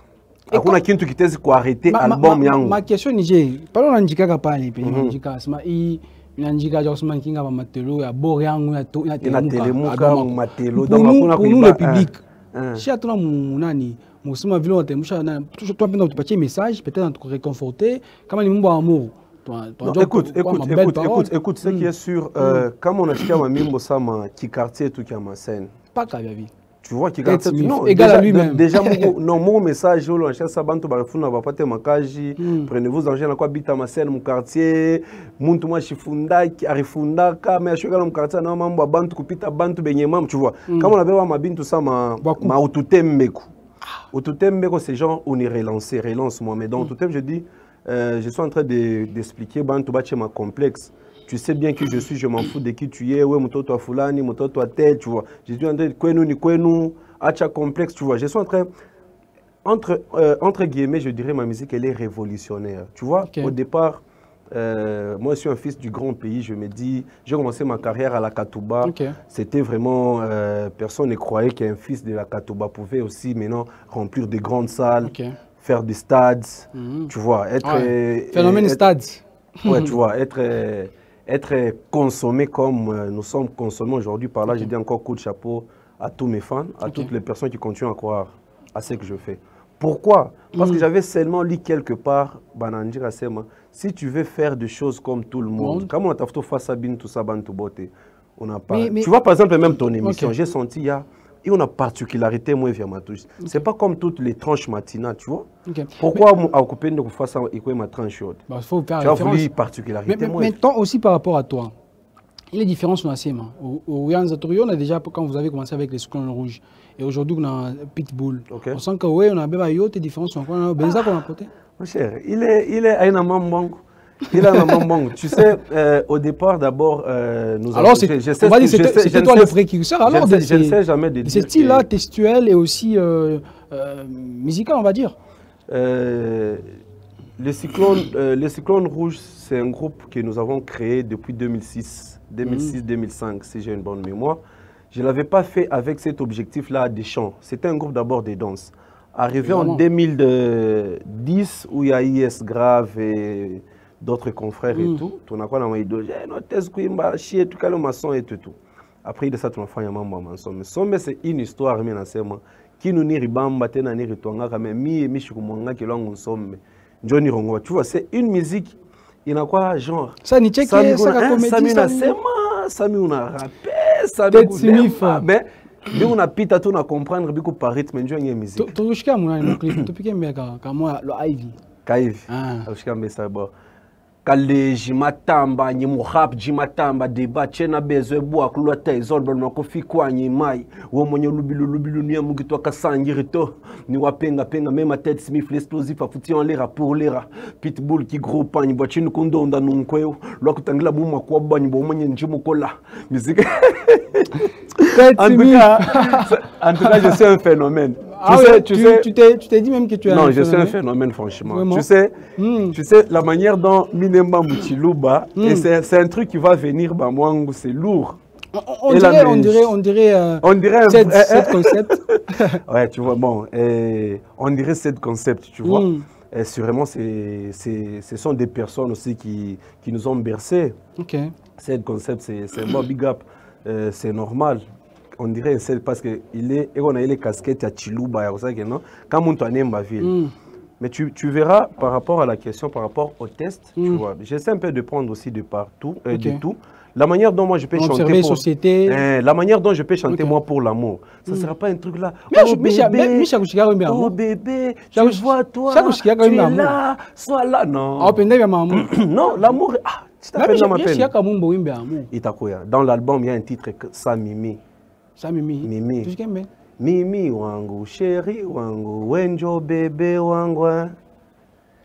Hakuna kintu kitezi kuarrêter album yangu. Ma question nije, parlons nanjika kapale pe nanjika sema i nanjika Josman Kinga Pamatelo ya bore yangu ya telemuka matelo donc hakuna pour nous le public. Si atuna munani musema vile wote musha na toi penda tupatie message peut-être te réconforter kama ni mumbo amour. Écoute, ce qui est sûr, comme on a dit à Mimbo Sama qui quartier tout qui a ma scène. Pas Kaviavi. Tu vois qui garde non égal à lui-même. Déjà mon message on cherche ça bantu barifuna ba pate makaji prenez-vous en quoi bita ma scène mon quartier muntu mwa shifunda ki arifunda kama yashoka mon quartier na mambo bantu kupita bantu benye mam tu vois comme on avait ma bintu ça ma ututembeku ututembeku c'est genre on est relance moi mais dans ututem je dis je suis en train d'expliquer ma complexe. Tu sais bien qui je suis, je m'en fous de qui tu es. Ouais, mon toi fulani, mon toi tel, tu vois. Je suis en train de kwenu, acha complexe, tu vois. Je suis en train, entre guillemets, je dirais, ma musique, elle est révolutionnaire. Tu vois, au départ, moi, je suis un fils du grand pays. Je me dis, j'ai commencé ma carrière à la Katouba. C'était vraiment, personne ne croyait qu'un fils de la Katouba pouvait aussi maintenant remplir de grandes salles, faire des stades, tu vois, être... Phénomène stade. Ouais, tu vois, être consommé comme nous sommes consommés aujourd'hui. Par là, je dis encore coup de chapeau à tous mes fans, à toutes les personnes qui continuent à croire à ce que je fais. Pourquoi? Parce que j'avais seulement lu quelque part, Banandir Asema, si tu veux faire des choses comme tout le monde, comment on t'a fait face à bin tout ça, ban tout beauté, on n'a pas. Tu vois, par exemple, même ton émission, j'ai senti, il y a une particularité, moi, via ma touche. C'est pas comme toutes les tranches matinales, tu vois. Pourquoi à occuper de face à ma tranche chaude? Tu as voulu particularité, moi. Maintenant, aussi par rapport à toi, il y a des différences dans la SEMA. Au Yanzatorio, on a déjà, quand vous avez commencé avec les Cyclones Rouges, et aujourd'hui, on a Pitbull. On sent que, oui, on a des différences. On a Benza qu'on a porté. Mon cher, il est à un bon. Il a un bon. Tu sais, au départ, d'abord, nous avons... Alors, on va dire c'était toi le précurseur. Alors, je ne sais jamais de dire... Ce style-là, textuel et aussi musical, on va dire. Les Cyclones Rouges, c'est un groupe que nous avons créé depuis 2006-2005, si j'ai une bonne mémoire. Je ne l'avais pas fait avec cet objectif-là des chants. C'était un groupe d'abord de danse. Arrivé en 2010, où il y a IS Grave et d'autres confrères et tout, on a quoi dans ma idée, après, il a ça, tu m'as fait un moment. Mais c'est une histoire, qui nous n'y ribamba, tena n'y ritoanga, mais mi et michukumanga qui l'ont ensemble. Johnny Rongo, tu vois, c'est une musique, il y a quoi, genre. Ça n'y check, ça comédie, ça mi una rappé, ça mi mais on a pita tout na comprendre biko par rythme ndio nye musique. To ushika mwana no clip to pike mbeka kama lo Ivy. Ivy. Ushika mbesa bo. Kale jimatamba nyi muhap jimatamba deba chena bezwe bwa kulota izolbo makofi kwanyi mai wo monyo lubilu ni mugitwa kasangirito ni wapenga même tête Smith l'explosif afuti en lera pour lera Pitbull qui gros pani bwachinu kundonda nunkweo lwakutangila buma kwa banyi bo monyo njimukola musique. En tout cas, je suis un phénomène. Tu t'es dit même que tu es un phénomène. Non, je suis un phénomène, franchement. Tu sais, la manière dont Minemba Mutiluba, c'est un truc qui va venir, c'est lourd. On dirait cette concept. Ouais, tu vois, bon, on dirait cette concept, tu vois. Et sûrement, ce sont des personnes aussi qui nous ont bercés. Cette concept, c'est un bon big up. C'est normal. On dirait c'est parce que on a les casquettes à Chiluba, quand on est ma ville. Mais tu verras par rapport à la question, par rapport au test, tu vois, j'essaie un peu de prendre aussi de partout, de tout. La manière dont moi je peux chanter pour la manière dont je peux chanter moi pour l'amour, ça ne sera pas un truc là. Oh bébé, je vois toi, tu es là, sois là, non. Non, l'amour. Dans l'album, il y a un titre Samimi. Samimi. Mimi wangu, chéri wangu, wenjo bébé wangu.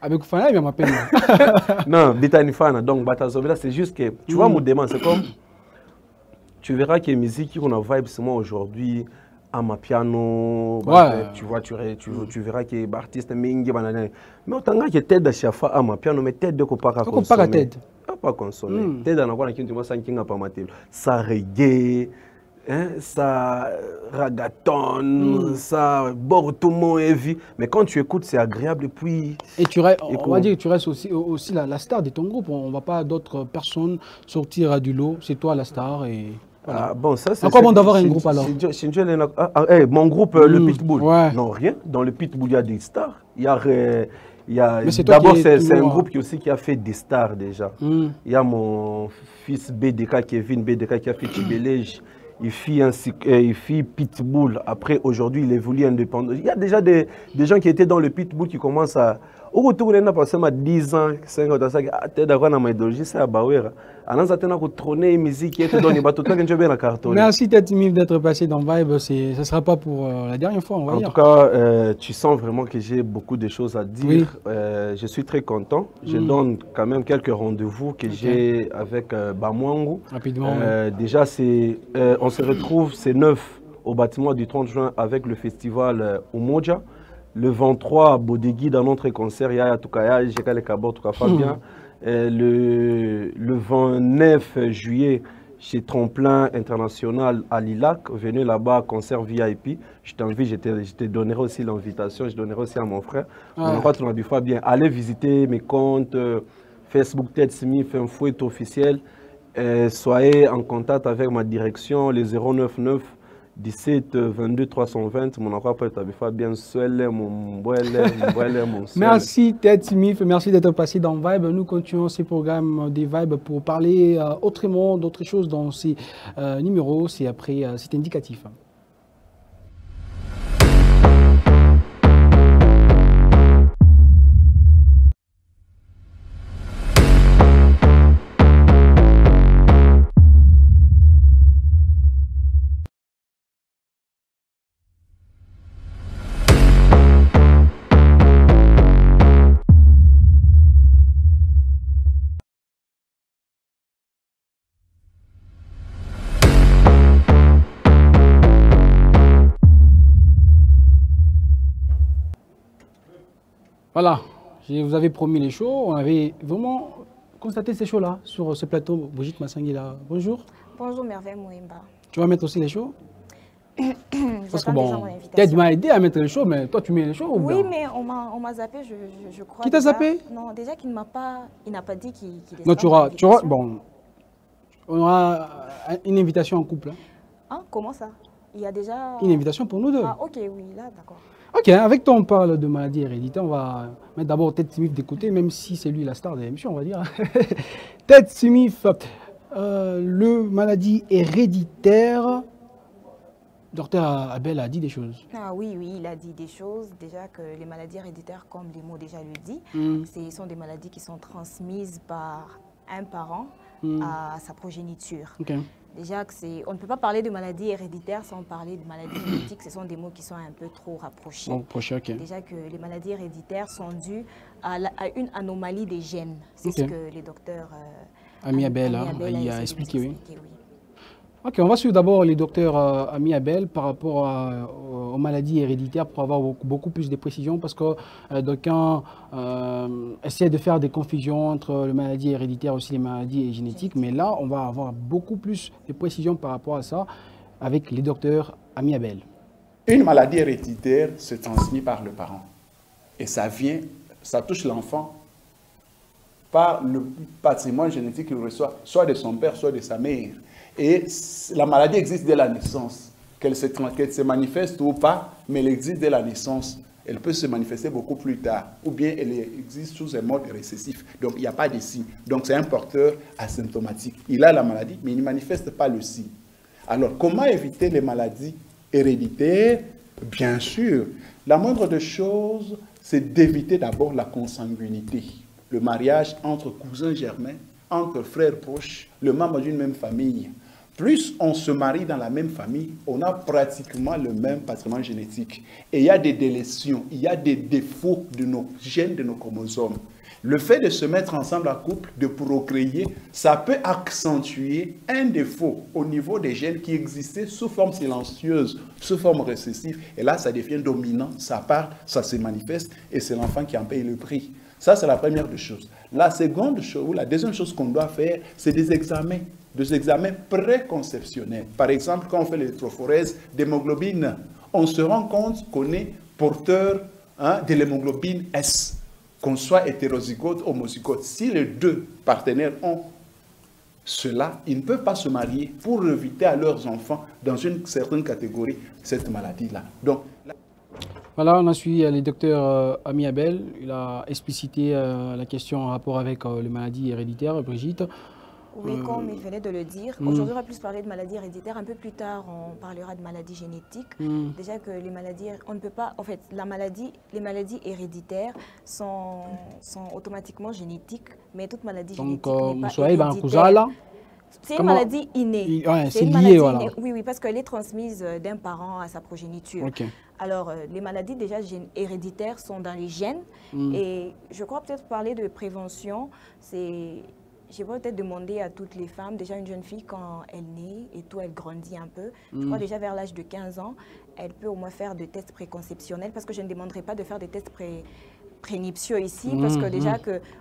Avec Fana, il m'appelle. Non, Bitani Fana. Donc, Batazobela, c'est juste que tu vois mon demande, c'est comme tu verras que les musiques qu'on a vibe moi aujourd'hui à ma piano, tu vois, tu verras que les artistes mingi banane. Mais autant que Ted Chafa à ma piano, mais Ted de Kopaka consommer. Pas consommer. Ted en avoir qui tu vois ça qui n'a pas maté. Ça reggae. Ça ragaton, ça bortomo heavy, mais quand tu écoutes c'est agréable et puis... Et on va dire que tu restes aussi la star de ton groupe, on ne va pas d'autres personnes sortir du lot, c'est toi la star et... Voilà. Ah, bon, ça c'est... Encore bon d'avoir un groupe alors. Mon groupe, le Pitbull. Non, rien, dans le Pitbull il y a des stars, d'abord, c'est un groupe qui a fait des stars déjà. Il y a mon fils BDK, Kevin BDK qui a fait Tibelej. Il fit Pitbull. Après, aujourd'hui, il évolue indépendant. Il y a déjà des gens qui étaient dans le Pitbull qui commencent à Où tu as passé 10 ans, 5 ans, tu es d'accord avec ma idéologie, c'est à Bawera. Alors, tu as trôné musique et tu donnes tout le temps la carton. Merci Tête Smith d'être passé dans Vibe. Ce ne sera pas pour la dernière fois, on va dire. En tout cas, tu sens vraiment que j'ai beaucoup de choses à dire. Oui. Je suis très content. Je donne quand même quelques rendez-vous que j'ai avec Bamwangu. Rapidement. Déjà, on se retrouve, c'est 9 au bâtiment du 30 juin avec le festival Umoja. Le 23 à Bodegui dans notre concert, il y a Tukaya, Jeka le Kabor, Tuka Fabien. Le 29 juillet, chez Tremplin International à Lilac, venez là-bas, concert VIP. Je t'invite, je te donnerai aussi l'invitation, je donnerai aussi à mon frère. On va te dire Fabien. Allez visiter mes comptes Facebook Tête Smith, Info est officiel. Soyez en contact avec ma direction, les 099 17 22 320. Mon endroit peut être Fabien Suel, mon Merci Tête Smith, merci d'être passé dans Vibe. Nous continuons ces programmes des Vibes pour parler autrement d'autres choses dans ces numéros. C'est après, c'est indicatif. Voilà, je vous avais promis les shows. On avait vraiment constaté ces shows-là sur ce plateau. Brigitte Massangui là. Bonjour. Bonjour Merveille Mouimba. Tu vas mettre aussi les shows? Parce que bon, Ted m'a aidé à mettre les shows, mais toi tu mets les shows ou bien? Oui, mais on m'a zappé, je crois. Qui t'a zappé? Non, déjà qu'il n'a pas dit qu'il est. Non, tu auras, bon, on aura une invitation en couple. Hein. Ah, comment ça? Il y a déjà... Une invitation pour nous deux. Ah, ok, oui, là, d'accord. Ok, avec toi on parle de maladie héréditaire, on va mettre d'abord Ted Smith d'écouter, même si c'est lui la star de l'émission, on va dire. Ted Smith, le maladie héréditaire, docteur Abel a dit des choses. Ah oui, il a dit des choses. Déjà que les maladies héréditaires, comme les mots déjà le dit, ce sont des maladies qui sont transmises par un parent à sa progéniture. Okay. Déjà, on ne peut pas parler de maladies héréditaires sans parler de maladies génétiques. Ce sont des mots qui sont un peu trop rapprochés. Okay. Déjà que les maladies héréditaires sont dues à une anomalie des gènes. C'est ce que les docteurs Ami Abel a expliqué, oui. Ok, on va suivre d'abord les docteurs Ami Abel par rapport aux maladies héréditaires pour avoir beaucoup plus de précisions parce que d'aucuns essaient de faire des confusions entre les maladies héréditaires aussi les maladies génétiques. Mais là, on va avoir beaucoup plus de précisions par rapport à ça avec les docteurs Ami Abel. Une maladie héréditaire se transmet par le parent et ça touche l'enfant par le patrimoine génétique qu'il reçoit, soit de son père, soit de sa mère. Et la maladie existe dès la naissance, qu'elle se manifeste ou pas, mais elle existe dès la naissance. Elle peut se manifester beaucoup plus tard, ou bien elle existe sous un mode récessif. Donc il n'y a pas de signe. Donc c'est un porteur asymptomatique. Il a la maladie, mais il ne manifeste pas le signe. Alors comment éviter les maladies héréditaires? Bien sûr, la moindre des choses, c'est d'éviter d'abord la consanguinité. Le mariage entre cousins germains, entre frères proches, le membre d'une même famille. Plus on se marie dans la même famille, on a pratiquement le même patrimoine génétique. Et il y a des délétions, il y a des défauts de nos gènes, de nos chromosomes. Le fait de se mettre ensemble en couple, de procréer, ça peut accentuer un défaut au niveau des gènes qui existaient sous forme silencieuse, sous forme récessive. Et là, ça devient dominant, ça part, ça se manifeste et c'est l'enfant qui en paye le prix. Ça, c'est la première des choses. La seconde chose, ou la deuxième chose qu'on doit faire, c'est des examens préconceptionnels. Par exemple, quand on fait l'électrophorèse d'hémoglobine, on se rend compte qu'on est porteur de l'hémoglobine S, qu'on soit hétérozygote ou homozygote. Si les deux partenaires ont cela, ils ne peuvent pas se marier pour éviter à leurs enfants, dans une certaine catégorie, cette maladie-là. Donc, voilà, on a suivi le docteur Ami Abel. Il a explicité la question en rapport avec les maladies héréditaires, Brigitte. Oui, comme il venait de le dire. Aujourd'hui, on va plus parler de maladies héréditaires. Un peu plus tard, on parlera de maladies génétiques. Déjà que les maladies, on ne peut pas... En fait, les maladies héréditaires sont automatiquement génétiques, mais toute maladie génétique n'est pas héréditaire. C'est une maladie innée. C'est lié, voilà. Oui, parce qu'elle est transmise d'un parent à sa progéniture. Alors, les maladies déjà héréditaires sont dans les gènes. Et je crois peut-être parler de prévention, je vais peut-être demander à toutes les femmes, déjà une jeune fille, quand elle naît et tout, elle grandit un peu. Je crois déjà vers l'âge de 15 ans, elle peut au moins faire des tests préconceptionnels, parce que je ne demanderai pas de faire des tests prénuptiaux ici, parce que déjà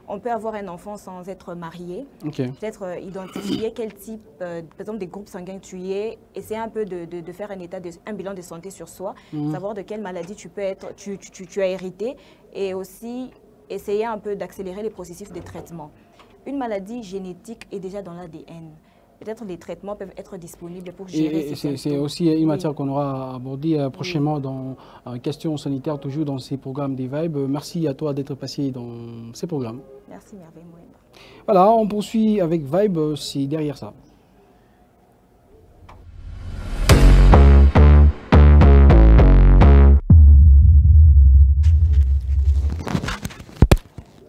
on peut avoir un enfant sans être marié, peut-être identifier quel type, par exemple des groupes sanguins tu es, essayer un peu de faire un bilan de santé sur soi, savoir de quelle maladie tu as hérité, et aussi essayer un peu d'accélérer les processus de traitement. Une maladie génétique est déjà dans l'ADN. Peut-être les traitements peuvent être disponibles pour gérer ces symptômes. C'est aussi une matière qu'on aura abordée prochainement dans Questions sanitaires, toujours dans ces programmes des Vibes. Merci à toi d'être passé dans ces programmes. Merci Merveille Mouemba. Voilà, on poursuit avec Vibe, c'est derrière ça.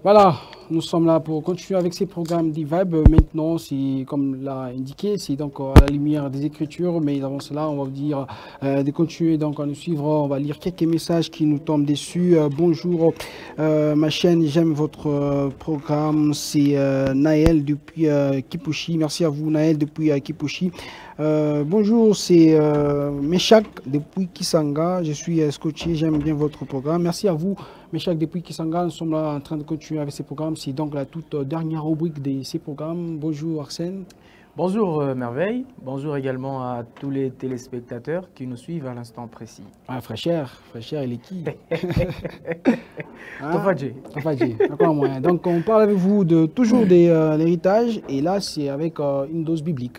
Voilà. Nous sommes là pour continuer avec ces programmes d'E-Vibe. Maintenant, comme l'a indiqué, c'est donc à la lumière des Écritures. Mais avant cela, on va vous dire de continuer donc à nous suivre. On va lire quelques messages qui nous tombent dessus. Bonjour, ma chaîne, j'aime votre programme. C'est Naël depuis Kipushi. Merci à vous, Naël, depuis Kipushi. Bonjour, c'est Meshak depuis Kisanga. Je suis scotché, j'aime bien votre programme. Merci à vous, Meshak depuis Kisanga. Nous sommes là en train de continuer avec ces programmes. C'est donc la toute dernière rubrique de ces programmes. Bonjour Arsène. Bonjour Merveille. Bonjour également à tous les téléspectateurs qui nous suivent à l'instant précis. Ah, Frachère, il est qui? Tofadji. Encore moins. Donc on parle avec vous toujours de l'héritage et là c'est avec une dose biblique.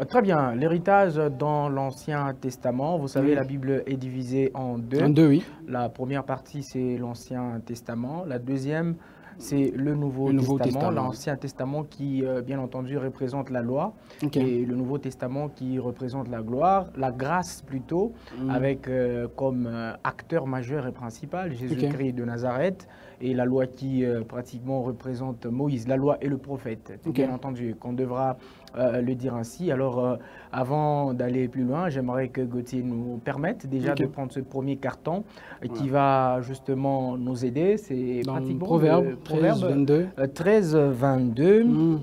Très bien. L'héritage dans l'Ancien Testament, vous savez, la Bible est divisée en deux. En deux, oui. La première partie, c'est l'Ancien Testament. La deuxième, c'est le Nouveau Testament. L'Ancien Testament qui, bien entendu, représente la loi. Et le Nouveau Testament qui représente la gloire, la grâce plutôt, avec comme acteur majeur et principal Jésus-Christ de Nazareth. Et la loi qui pratiquement représente Moïse, la loi et le prophète, bien entendu, qu'on devra le dire ainsi. Alors, avant d'aller plus loin, j'aimerais que Gauthier nous permette déjà de prendre ce premier carton qui va justement nous aider. C'est pratiquement Proverbe 13-22.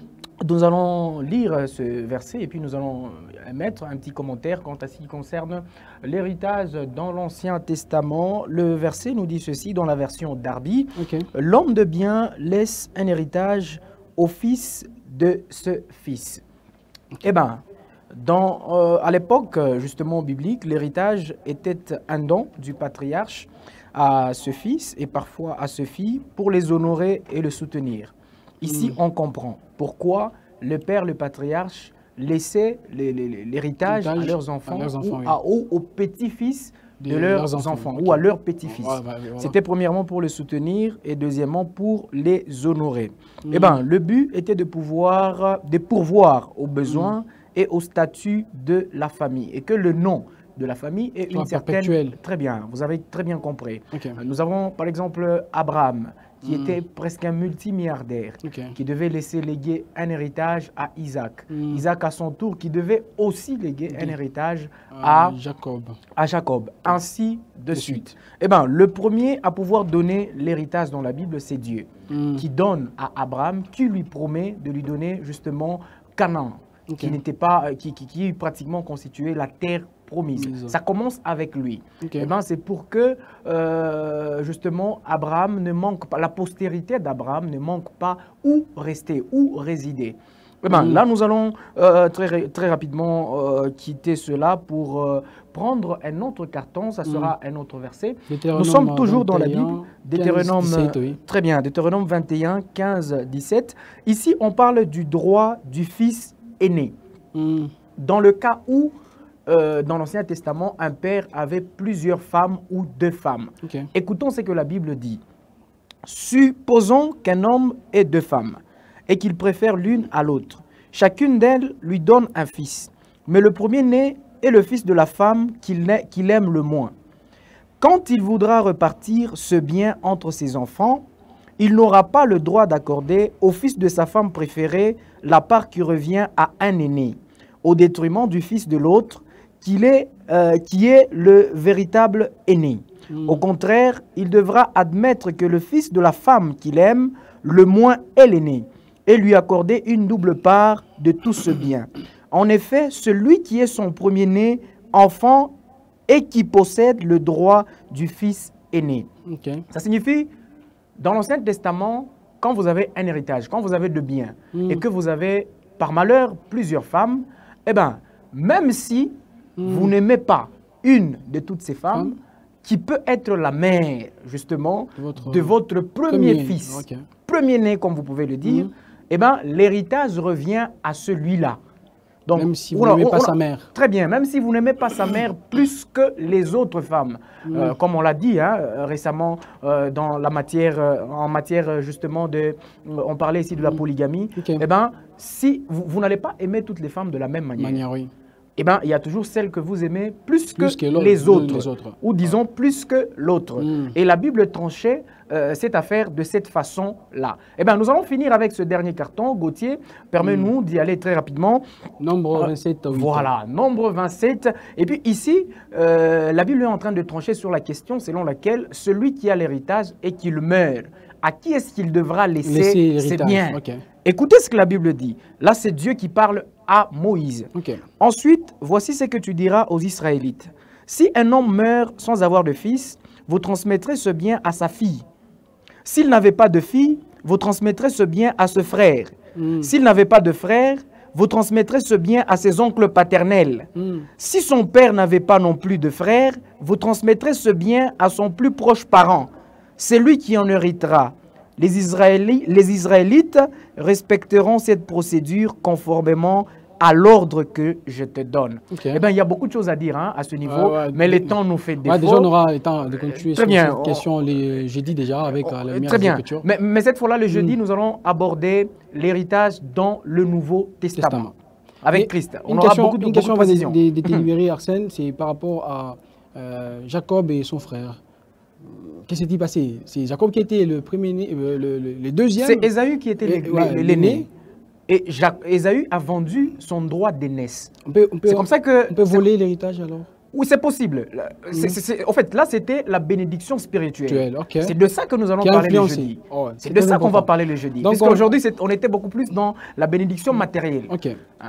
Nous allons lire ce verset et puis nous allons mettre un petit commentaire quant à ce qui concerne l'héritage dans l'Ancien Testament. Le verset nous dit ceci dans la version Darby. L'homme de bien laisse un héritage au fils de ce fils. Eh bien, à l'époque justement biblique, l'héritage était un don du patriarche à ce fils et parfois à ce fille pour les honorer et le soutenir. Ici, on comprend pourquoi le père, le patriarche, laissait l'héritage à leurs enfants, ou aux petits-fils de leurs enfants ou à leurs petits-fils. C'était premièrement pour les soutenir et deuxièmement pour les honorer. Eh bien, le but était de pourvoir aux besoins et au statut de la famille et que le nom de la famille est une certaine... Très bien, vous avez très bien compris. Nous avons par exemple Abraham, qui était presque un multimilliardaire, qui devait léguer un héritage à Isaac. Isaac, à son tour, qui devait aussi léguer un héritage à Jacob. Ainsi de suite. Eh bien, le premier à pouvoir donner l'héritage dans la Bible, c'est Dieu, qui donne à Abraham, qui lui promet de lui donner justement Canaan, qui pratiquement constituait la terre promise. Ça commence avec lui. Eh ben, c'est pour que justement Abraham ne manque pas, la postérité d'Abraham ne manque pas où rester, où résider. Eh ben, là, nous allons très rapidement quitter cela pour prendre un autre carton. Ça sera un autre verset. Nous sommes toujours dans la Bible. Deutéronome 17, très bien. Deutéronome 21, 15, 17. Ici, on parle du droit du fils aîné. Dans le cas où dans l'Ancien Testament, un père avait plusieurs femmes ou deux femmes. Écoutons ce que la Bible dit. Supposons qu'un homme ait deux femmes et qu'il préfère l'une à l'autre. chacune d'elles lui donne un fils. Mais le premier-né est le fils de la femme qu'il aime le moins. Quand il voudra repartir ce bien entre ses enfants, il n'aura pas le droit d'accorder au fils de sa femme préférée la part qui revient à un aîné, au détriment du fils de l'autre, qui est le véritable aîné. Au contraire, il devra admettre que le fils de la femme qu'il aime le moins est l'aîné et lui accorder une double part de tout ce bien. En effet, celui qui est son premier-né, enfant, et qui possède le droit du fils aîné. Ça signifie, dans l'Ancien Testament, quand vous avez un héritage, quand vous avez de biens, et que vous avez, par malheur, plusieurs femmes, eh bien, même si vous n'aimez pas une de toutes ces femmes, qui peut être la mère, justement, de votre premier fils, premier-né, comme vous pouvez le dire, eh bien, l'héritage revient à celui-là. Donc, même si vous n'aimez pas sa mère. Très bien, même si vous n'aimez pas sa mère plus que les autres femmes. Comme on l'a dit récemment dans la matière, en matière justement de... on parlait ici de la polygamie. Eh bien, si vous n'allez pas aimer toutes les femmes de la même manière. Eh bien, il y a toujours celle que vous aimez plus que les autres. Ou disons plus que l'autre. Et la Bible tranchait cette affaire de cette façon-là. Eh bien, nous allons finir avec ce dernier carton. Gauthier, permets-nous d'y aller très rapidement. Nombre 27. Voilà, nombre 27. Et puis ici, la Bible est en train de trancher sur la question selon laquelle celui qui a l'héritage et qu'il meurt, à qui est-ce qu'il devra laisser ses biens? Écoutez ce que la Bible dit. Là, c'est Dieu qui parle à Moïse. Ensuite, voici ce que tu diras aux Israélites. Si un homme meurt sans avoir de fils, vous transmettrez ce bien à sa fille. S'il n'avait pas de fille, vous transmettrez ce bien à ce frère. S'il n'avait pas de frère, vous transmettrez ce bien à ses oncles paternels. Si son père n'avait pas non plus de frère, vous transmettrez ce bien à son plus proche parent. C'est lui qui en héritera. Les Israélites respecteront cette procédure conformément à l'ordre que je te donne. Eh bien, il y a beaucoup de choses à dire à ce niveau, mais le temps nous fait défaut. Déjà, on aura le temps de continuer sur cette question les jeudis déjà avec la lumière très bien. Écritures. Mais cette fois-là, le jeudi, nous allons aborder l'héritage dans le Nouveau Testament. Avec Christ. On aura beaucoup de précisions. Une question va délibérer, Arsène, c'est par rapport à Jacob et son frère. Qu'est-ce qui s'est passé? C'est Jacob qui était le premier, le deuxième. C'est Ésaü qui était l'aîné. Et Ésaü a vendu son droit d'aînesse. C'est comme ça que... On peut voler l'héritage alors? Oui, c'est possible. En fait, là, c'était la bénédiction spirituelle. C'est de ça que nous allons parler le jeudi. C'est de ça qu'on va parler le jeudi. Parce qu'aujourd'hui, on était beaucoup plus dans la bénédiction matérielle.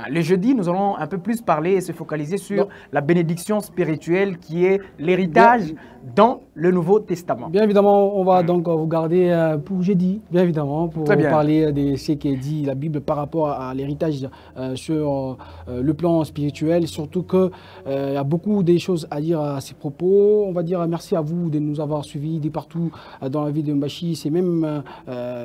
Le jeudi, nous allons un peu plus parler et se focaliser sur la bénédiction spirituelle qui est l'héritage dans le Nouveau Testament. Bien évidemment, on va donc vous garder pour jeudi, bien évidemment, pour parler de ce qu'est dit la Bible par rapport à l'héritage sur le plan spirituel. Surtout qu'il y a beaucoup de choses à dire à ces propos. On va dire merci à vous de nous avoir suivis de partout dans la ville de Mbashi. C'est même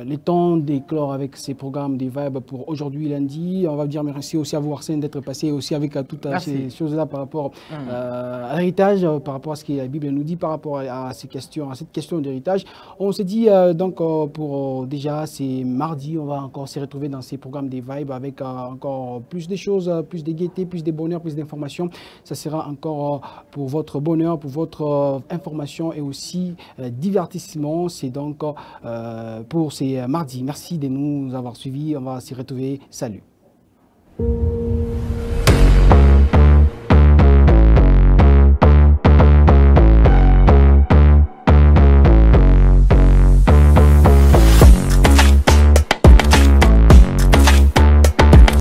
les temps d'éclore avec ces programmes des Vibes pour aujourd'hui lundi. On va dire merci aussi à vous Arsène d'être passé aussi avec toutes ces choses-là par rapport à l'héritage, par rapport à ce que la Bible nous dit par rapport à ces questions, à cette question d'héritage. On s'est dit donc pour déjà c'est mardi, on va encore se retrouver dans ces programmes des Vibes avec encore plus de choses, plus de gaieté, plus de bonheur, plus d'informations. Ça sera encore pour votre bonheur, pour votre information et aussi divertissement. C'est donc pour ces mardis. Merci de nous avoir suivis. On va s'y retrouver. Salut.